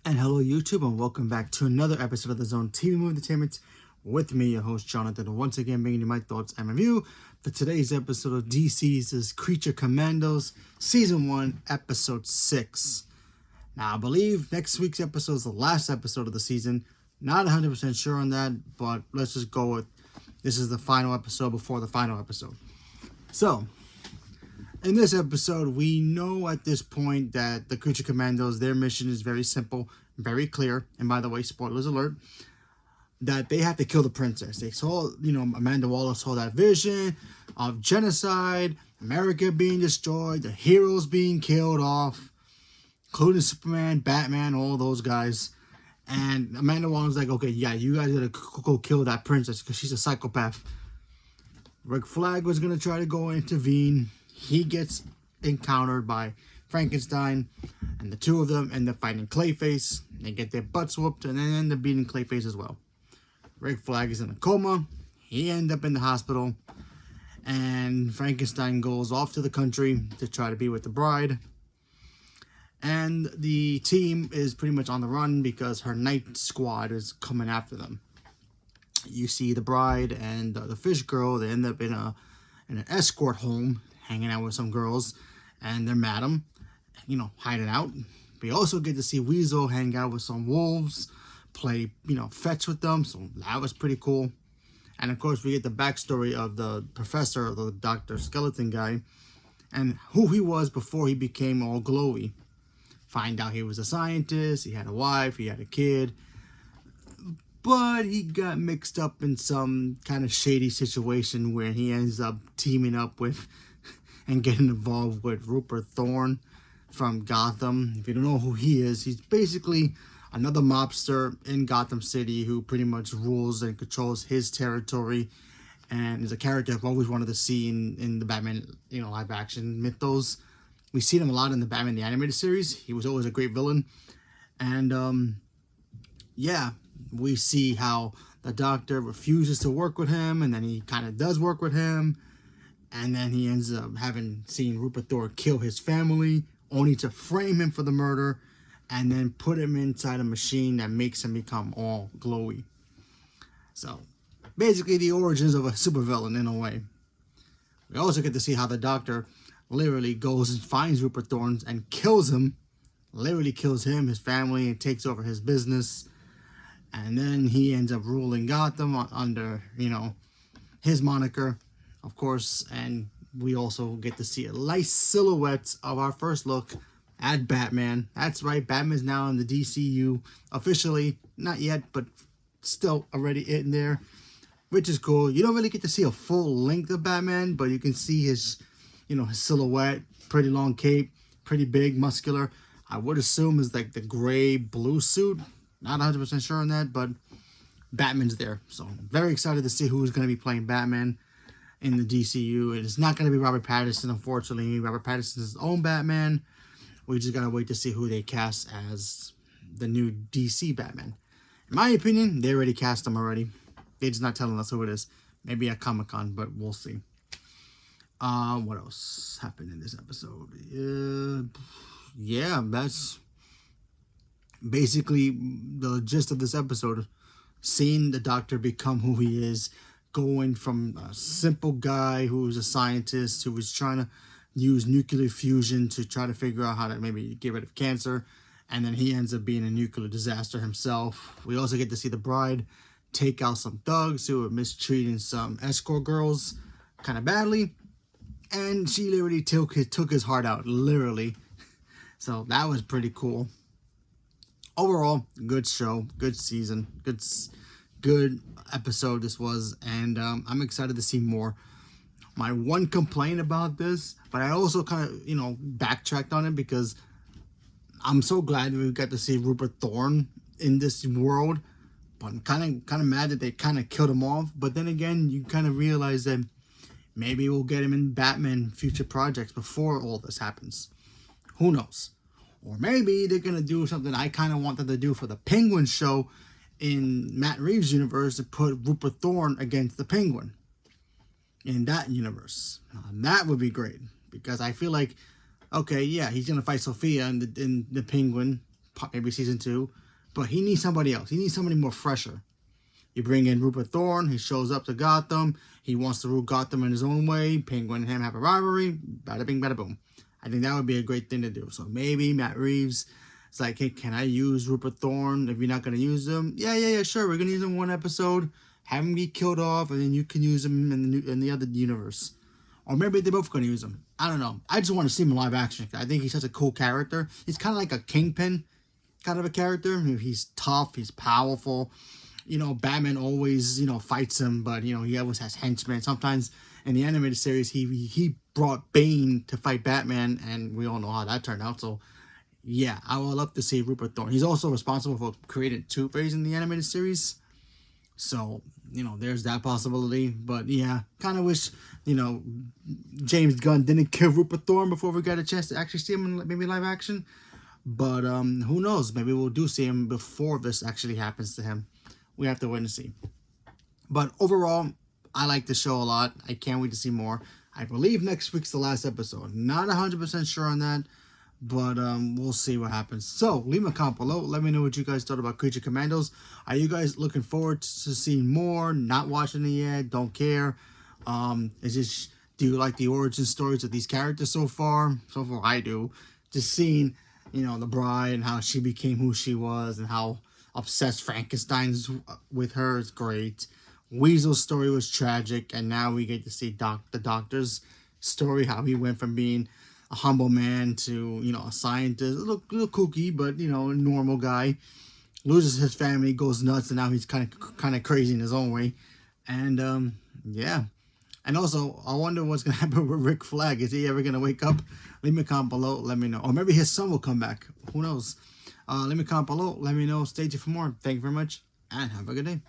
And hello YouTube, and welcome back to another episode of the Zone TV Movie Entertainment with me, your host Jonathan, once again bringing you my thoughts and review for today's episode of DC's Creature Commandos Season 1, Episode 6. Now, I believe next week's episode is the last episode of the season. Not 100% sure on that, but let's just go with this is the final episode before the final episode. So, in this episode, we know at this point that the Creature Commandos, their mission is very simple, very clear. And by the way, spoilers alert, that they have to kill the princess. They saw, Amanda Waller saw that vision of genocide, America being destroyed, the heroes being killed off, including Superman, Batman, all those guys. And Amanda Waller's like, okay, yeah, you guys gotta go kill that princess because she's a psychopath. Rick Flag was gonna try to go intervene. He gets encountered by Frankenstein, and the two of them end up fighting Clayface. They get their butts whooped, and then end up beating Clayface as well. Rick Flag is in a coma. He ends up in the hospital, and Frankenstein goes off to the country to try to be with the bride. And the team is pretty much on the run because her night squad is coming after them. You see the bride and the fish girl. They end up in an escort home, hanging out with some girls, and they're madam, hiding out. We also get to see Weasel hang out with some wolves, play, fetch with them, so that was pretty cool. And of course, we get the backstory of the professor, the Dr. Skeleton guy, and who he was before he became all glowy. Find out he was a scientist, he had a wife, he had a kid, but he got mixed up in some kind of shady situation where he ends up teaming up with and getting involved with Rupert Thorne from Gotham. If you don't know who he is, he's basically another mobster in Gotham City who pretty much rules and controls his territory, and is a character I've always wanted to see in the Batman, live action mythos. We've seen him a lot in the Batman the Animated Series. He was always a great villain. And, yeah, we see how the Doctor refuses to work with him, and then he kind of does work with him. And then he ends up having seen Rupert Thorne kill his family, only to frame him for the murder, and then put him inside a machine that makes him become all glowy. So, basically the origins of a supervillain in a way. We also get to see how the Doctor literally goes and finds Rupert Thorne and kills him. Literally kills him, his family, and takes over his business. And then he ends up ruling Gotham under, his moniker, of course. And we also get to see a nice silhouette of our first look at Batman. That's right, Batman's now in the DCU. Officially, not yet, but still already in there, which is cool. You don't really get to see a full length of Batman, but you can see his, his silhouette, pretty long cape, pretty big, muscular. I would assume is like the gray blue suit. Not 100% sure on that, but Batman's there. So very excited to see who's going to be playing Batman in the DCU. It is not going to be Robert Pattinson, unfortunately. Robert Pattinson's his own Batman. We just got to wait to see who they cast as the new DC Batman. In my opinion, they already cast him already. They're just not telling us who it is. Maybe at Comic-Con, but we'll see. What else happened in this episode? Yeah, that's basically the gist of this episode. Seeing the Doctor become who he is, going from a simple guy who was a scientist who was trying to use nuclear fusion to try to figure out how to maybe get rid of cancer, and then he ends up being a nuclear disaster himself. We also get to see the bride take out some thugs who were mistreating some escort girls kind of badly, and she literally took his heart out, literally. So that was pretty cool. Overall, good show, good season, good episode this was, and I'm excited to see more. My one complaint about this, but I also kind of, backtracked on it because I'm so glad we got to see Rupert Thorne in this world, but I'm kind of mad that they kind of killed him off. But then again, you kind of realize that maybe we'll get him in Batman future projects before all this happens. Who knows? Or maybe they're going to do something I kind of want them to do for the Penguin show in Matt Reeves' universe, to put Rupert Thorne against the Penguin in that universe. That would be great, because I feel like, okay, yeah, he's going to fight Sophia in the Penguin maybe season 2. But he needs somebody else. He needs somebody more fresher. You bring in Rupert Thorne. He shows up to Gotham. He wants to rule Gotham in his own way. Penguin and him have a rivalry. Bada bing, bada boom. I think that would be a great thing to do. So maybe Matt Reeves, it's like, hey, can I use Rupert Thorne if you're not going to use him? Yeah, sure. We're going to use him one episode. Have him get killed off, and then you can use him in the other universe. Or maybe they're both going to use him. I don't know. I just want to see him in live action. I think he's such a cool character. He's kind of like a Kingpin kind of a character. He's tough. He's powerful. Batman always, fights him, but, he always has henchmen. Sometimes in the animated series, he brought Bane to fight Batman, and we all know how that turned out. So, yeah, I would love to see Rupert Thorne. He's also responsible for creating Two-Face in the animated series. So, there's that possibility. But, yeah, kind of wish, James Gunn didn't kill Rupert Thorne before we got a chance to actually see him in maybe live action. But who knows? Maybe we'll do see him before this actually happens to him. We have to wait and see. But overall, I like the show a lot. I can't wait to see more. I believe next week's the last episode. Not 100% sure on that, but we'll see what happens. So, leave a comment below. Let me know what you guys thought about Creature Commandos. Are you guys looking forward to seeing more? Not watching it yet? Don't care? Do you like the origin stories of these characters so far? So far, I do. Just seeing, the bride and how she became who she was and how obsessed Frankenstein's with her is great. Weasel's story was tragic, and now we get to see the Doctor's story, how he went from being a humble man to, a scientist, a little kooky, but, a normal guy. Loses his family, goes nuts, and now he's kind of crazy in his own way. And, yeah. And also, I wonder what's going to happen with Rick Flag. Is he ever going to wake up? Leave me a comment below. Let me know. Or maybe his son will come back. Who knows? Leave me a comment below. Let me know. Stay tuned for more. Thank you very much, and have a good day.